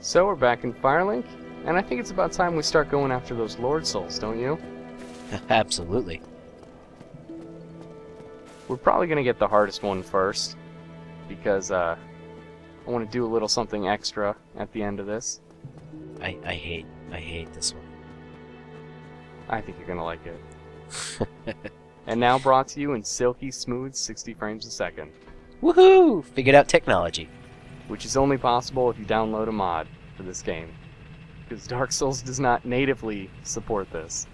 So we're back in Firelink, and I think it's about time we start going after those Lord Souls, don't you? Absolutely. We're probably going to get the hardest one first, because I want to do a little something extra at the end of this. I hate this one. I think you're going to like it. And now brought to you in silky smooth 60 frames a second. Woohoo! Figured out technology. Which is only possible if you download a mod for this game. Because Dark Souls does not natively support this.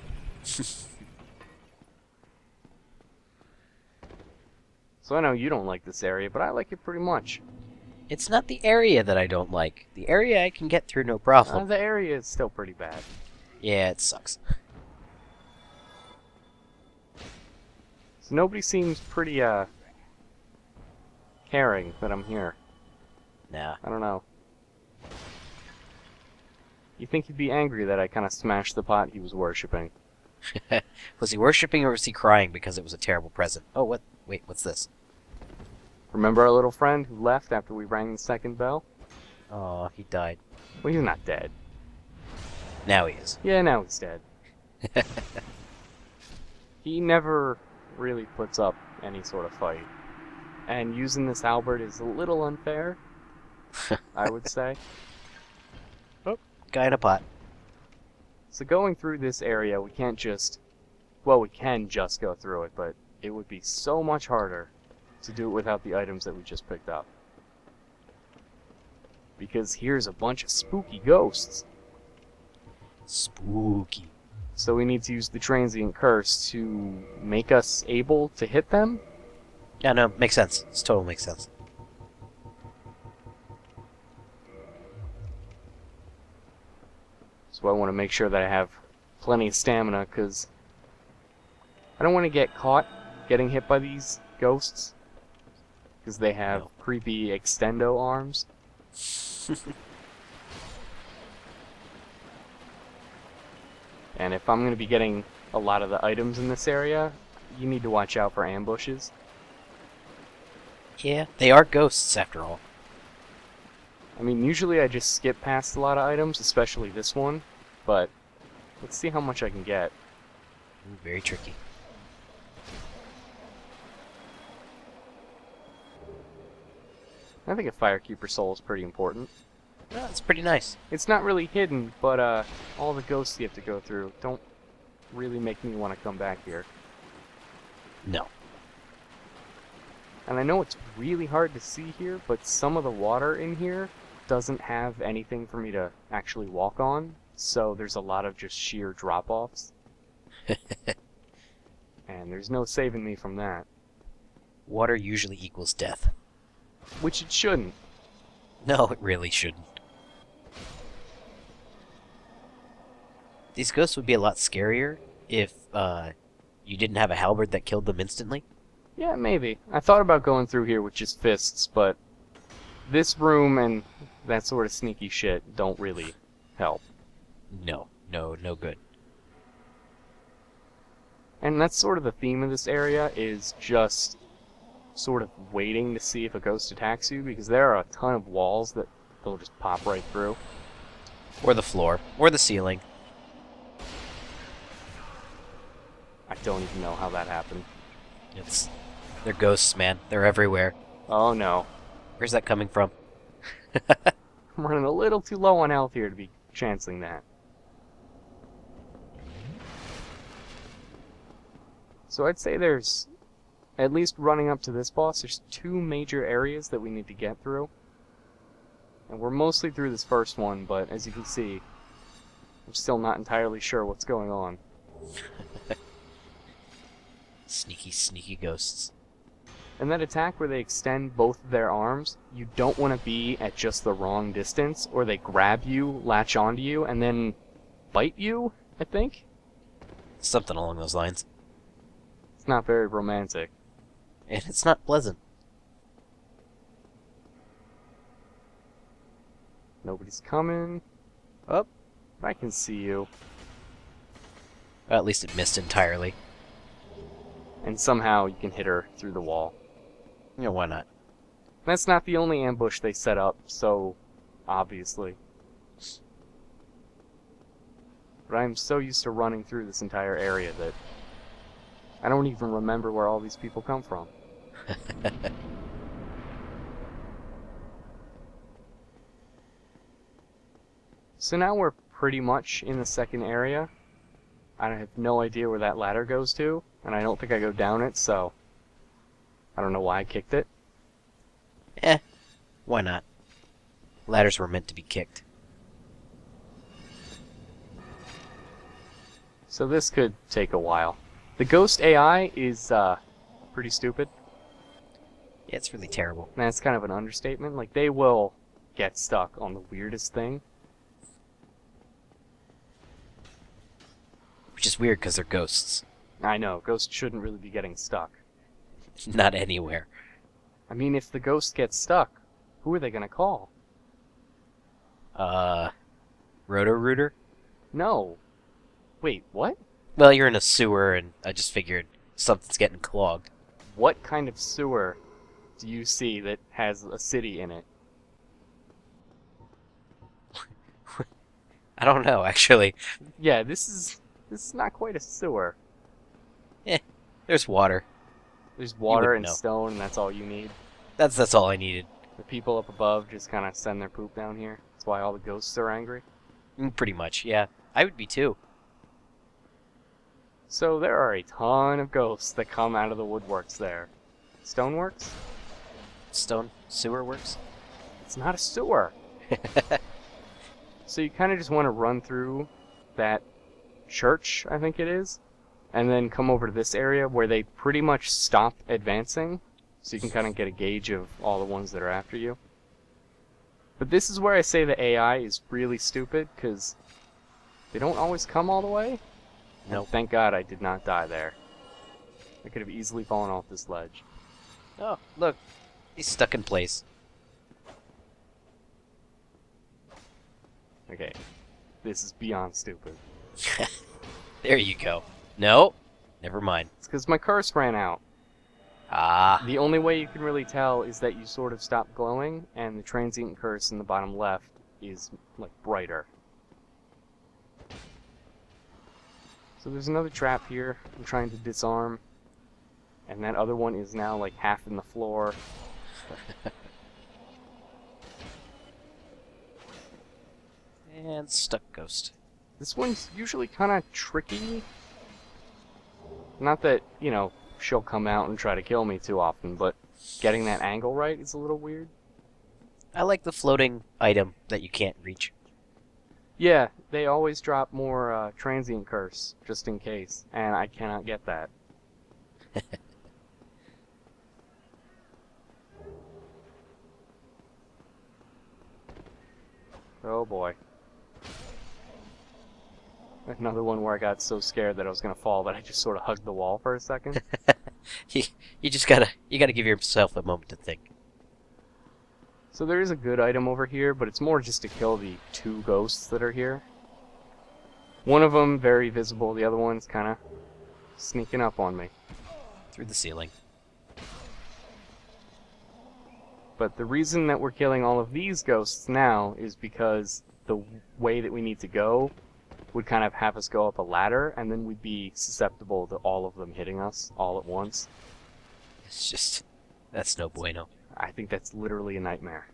So I know you don't like this area, but I like it pretty much. It's not the area that I don't like. The area I can get through no problem. The area is still pretty bad. Yeah, it sucks. So nobody seems pretty, caring that I'm here. Nah. I don't know. You think he'd be angry that I kind of smashed the pot he was worshipping? Was he worshipping or was he crying because it was a terrible present? Oh, what? Wait, what's this? Remember our little friend who left after we rang the second bell? Oh, he died. Well, he's not dead. Now he is. Yeah, now he's dead. He never really puts up any sort of fight. And using this halberd is a little unfair, I would say. Oh, guy in a pot. So going through this area, we can't just... Well, we can just go through it, but it would be so much harder to do it without the items that we just picked up. Because here's a bunch of spooky ghosts. Spooky. So we need to use the transient curse to make us able to hit them? Yeah, no, makes sense. This totally makes sense. So I want to make sure that I have plenty of stamina, because I don't want to get caught getting hit by these ghosts. Because they have creepy extendo arms. And if I'm going to be getting a lot of the items in this area, you need to watch out for ambushes. Yeah, they are ghosts after all. I mean, usually I just skip past a lot of items, especially this one, but let's see how much I can get. Ooh, very tricky. I think a Firekeeper soul is pretty important. Oh, it's pretty nice. It's not really hidden, but all the ghosts you have to go through don't really make me want to come back here. No. And I know it's really hard to see here, but some of the water in here doesn't have anything for me to actually walk on, so there's a lot of just sheer drop-offs. And there's no saving me from that. Water usually equals death. Which it shouldn't. No, it really shouldn't. These ghosts would be a lot scarier if you didn't have a halberd that killed them instantly. Yeah, maybe. I thought about going through here with just fists, but this room and that sort of sneaky shit don't really help. No good. And that's sort of the theme of this area, is just sort of waiting to see if a ghost attacks you, because there are a ton of walls that they'll just pop right through. Or the floor, or the ceiling. I don't even know how that happened. They're ghosts, man. They're everywhere. Oh no. Where's that coming from? I'm running a little too low on health here to be chancing that. So I'd say there's, at least running up to this boss, there's two major areas that we need to get through. And we're mostly through this first one, but as you can see, I'm still not entirely sure what's going on. Sneaky, sneaky ghosts. And that attack where they extend both of their arms, you don't want to be at just the wrong distance, or they grab you, latch onto you, and then bite you, I think? Something along those lines. It's not very romantic. And it's not pleasant. Nobody's coming. Oh, I can see you. Well, at least it missed entirely. And somehow you can hit her through the wall. Yeah, why not? That's not the only ambush they set up, so obviously. But I'm so used to running through this entire area that I don't even remember where all these people come from. So now we're pretty much in the second area. I have no idea where that ladder goes to, and I don't think I go down it, so I don't know why I kicked it. Why not? Ladders were meant to be kicked. So this could take a while. The ghost AI is pretty stupid. Yeah, it's really terrible. That's kind of an understatement. Like, they will get stuck on the weirdest thing. Which is weird because they're ghosts. I know, ghosts shouldn't really be getting stuck. Not anywhere. I mean, if the ghost gets stuck, who are they gonna call? Roto-Rooter? No. Wait, what? Well, you're in a sewer, and I just figured something's getting clogged. What kind of sewer do you see that has a city in it? I don't know, actually. Yeah, this is not quite a sewer. There's water. There's water wouldn't and know. stone, and that's all you need. That's all I needed. The people up above just kind of send their poop down here. That's why all the ghosts are angry. Pretty much, yeah. I would be too. So there are a ton of ghosts that come out of the woodworks there. Stoneworks? Stone sewer works? It's not a sewer. So you kind of just want to run through that church, I think it is, and then come over to this area where they pretty much stop advancing, so you can kind of get a gauge of all the ones that are after you. But this is where I say the AI is really stupid, because they don't always come all the way. No. Thank God I did not die there. I could have easily fallen off this ledge. Oh, look. He's stuck in place. Okay. This is beyond stupid. There you go. No, never mind. It's because my curse ran out. Ah, The only way you can really tell is that you sort of stop glowing, and the transient curse in the bottom left is, like, brighter. So there's another trap here I'm trying to disarm, and that other one is now, like, half in the floor. and stuck ghost. This one's usually kind of tricky. Not that, you know, she'll come out and try to kill me too often, but getting that angle right is a little weird. I like the floating item that you can't reach. Yeah, they always drop more transient curse, just in case, and I cannot get that. Oh boy. Another one where I got so scared that I was gonna fall that I just sort of hugged the wall for a second. You just gotta give yourself a moment to think. So there is a good item over here, but it's more just to kill the two ghosts that are here. One of them very visible, the other one's kind of sneaking up on me. Through the ceiling. But the reason that we're killing all of these ghosts now is because the way that we need to go would kind of have us go up a ladder, and then we'd be susceptible to all of them hitting us all at once. It's just, that's no bueno. I think that's literally a nightmare.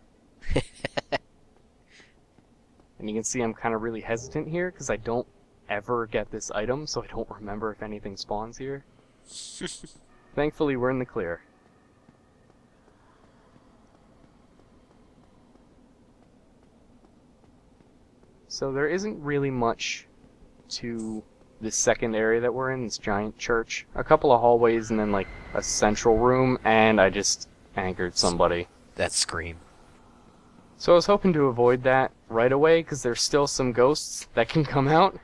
And you can see I'm kind of really hesitant here, because I don't ever get this item, so I don't remember if anything spawns here. Thankfully, we're in the clear. So there isn't really much to this second area that we're in, this giant church. A couple of hallways and then like a central room, and I just anchored somebody. That scream. So I was hoping to avoid that right away, because there's still some ghosts that can come out.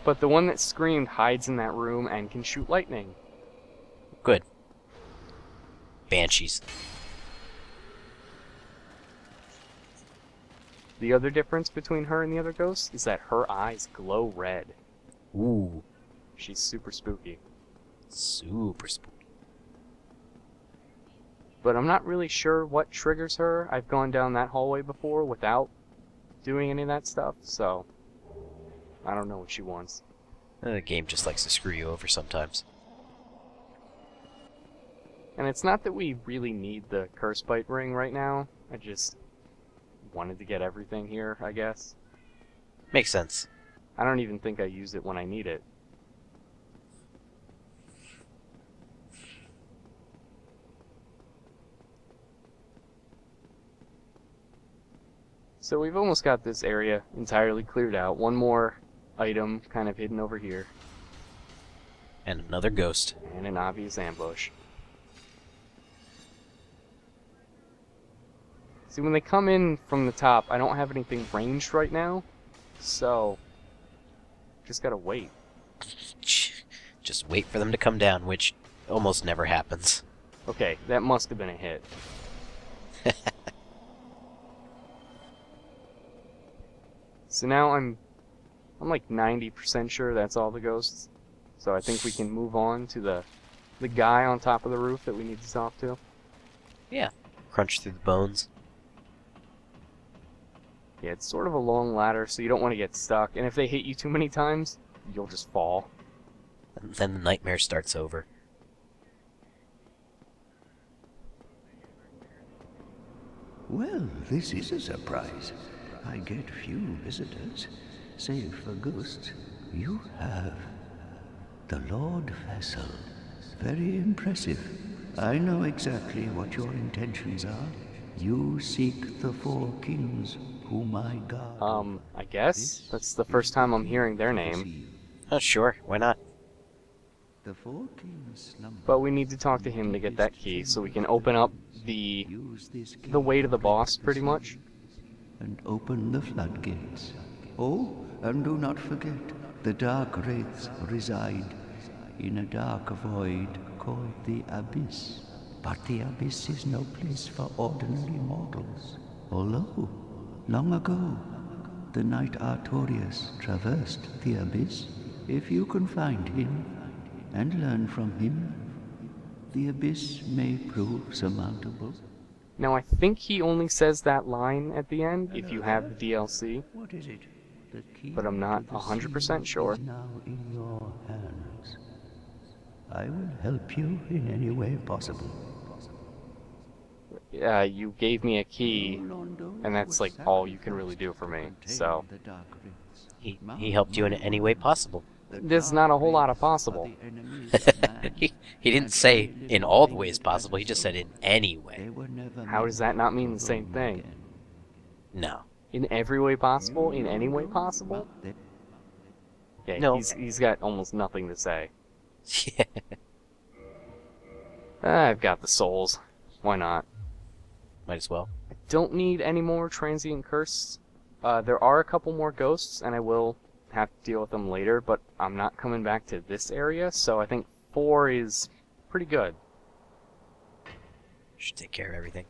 But the one that screamed hides in that room and can shoot lightning. Good. Banshees. The other difference between her and the other ghosts is that her eyes glow red. Ooh. She's super spooky. Super spooky. But I'm not really sure what triggers her. I've gone down that hallway before without doing any of that stuff, so I don't know what she wants. The game just likes to screw you over sometimes. And it's not that we really need the curse bite ring right now. I just wanted to get everything here, I guess. Makes sense. I don't even think I use it when I need it. So we've almost got this area entirely cleared out. One more item kind of hidden over here. And another ghost. And an obvious ambush. See, when they come in from the top, I don't have anything ranged right now. So, just gotta wait. Just wait for them to come down, which almost never happens. Okay, that must have been a hit. So now I'm like 90% sure that's all the ghosts. So I think we can move on to the guy on top of the roof that we need to talk to. Yeah. Crunch through the bones. Yeah, it's sort of a long ladder, so you don't want to get stuck. And if they hit you too many times, you'll just fall. And then the nightmare starts over. Well, this is a surprise. I get few visitors, save for ghosts. You have the Lord Vessel. Very impressive. I know exactly what your intentions are. You seek the four kings whom I guard. I guess? That's the first time I'm hearing their name. Oh, sure. Why not? The four kings slumber. But we need to talk to him to get that key, so we can open up the way to the boss, pretty much. And open the floodgates. Oh, and do not forget, the dark wraiths reside in a dark void called the Abyss. But the Abyss is no place for ordinary mortals. Although, long ago, the knight Artorias traversed the Abyss. If you can find him and learn from him, the Abyss may prove surmountable. Now, I think he only says that line at the end if you have the DLC, What is it? The key but I'm not to the 100% seal sure. is now in your hands. I will help you in any way possible. You gave me a key, and that's like all you can really do for me, so He helped you in any way possible. there's not a whole lot of possible. he didn't say in all the ways possible, he just said in any way. How does that not mean the same thing? No. In every way possible? In any way possible? Yeah, No. he's got almost nothing to say. Yeah. I've got the souls. Why not? Might as well. I don't need any more transient curse. There are a couple more ghosts, and I will have to deal with them later, but I'm not coming back to this area, so I think 4 is pretty good. Should take care of everything.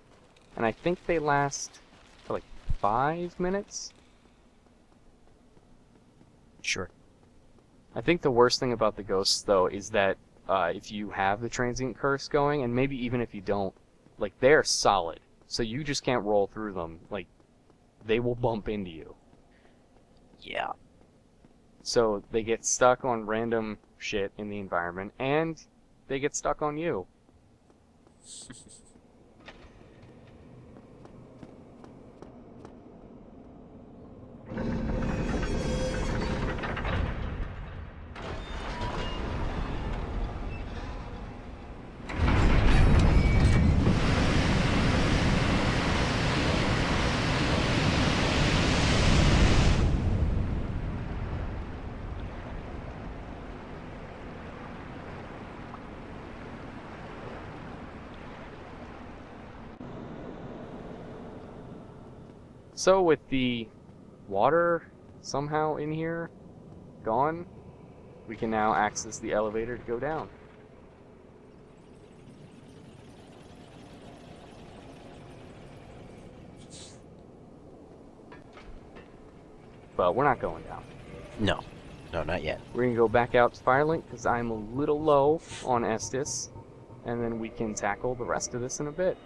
And I think they last for like 5 minutes? Sure. I think the worst thing about the ghosts, though, is that if you have the transient curse going, and maybe even if you don't, like, they're solid. So you just can't roll through them. Like, they will bump into you. Yeah. So they get stuck on random shit in the environment, and they get stuck on you. So with the water somehow in here gone, we can now access the elevator to go down. But we're not going down. No. No, not yet. We're going to go back out to Firelink because I'm a little low on Estus, and then we can tackle the rest of this in a bit.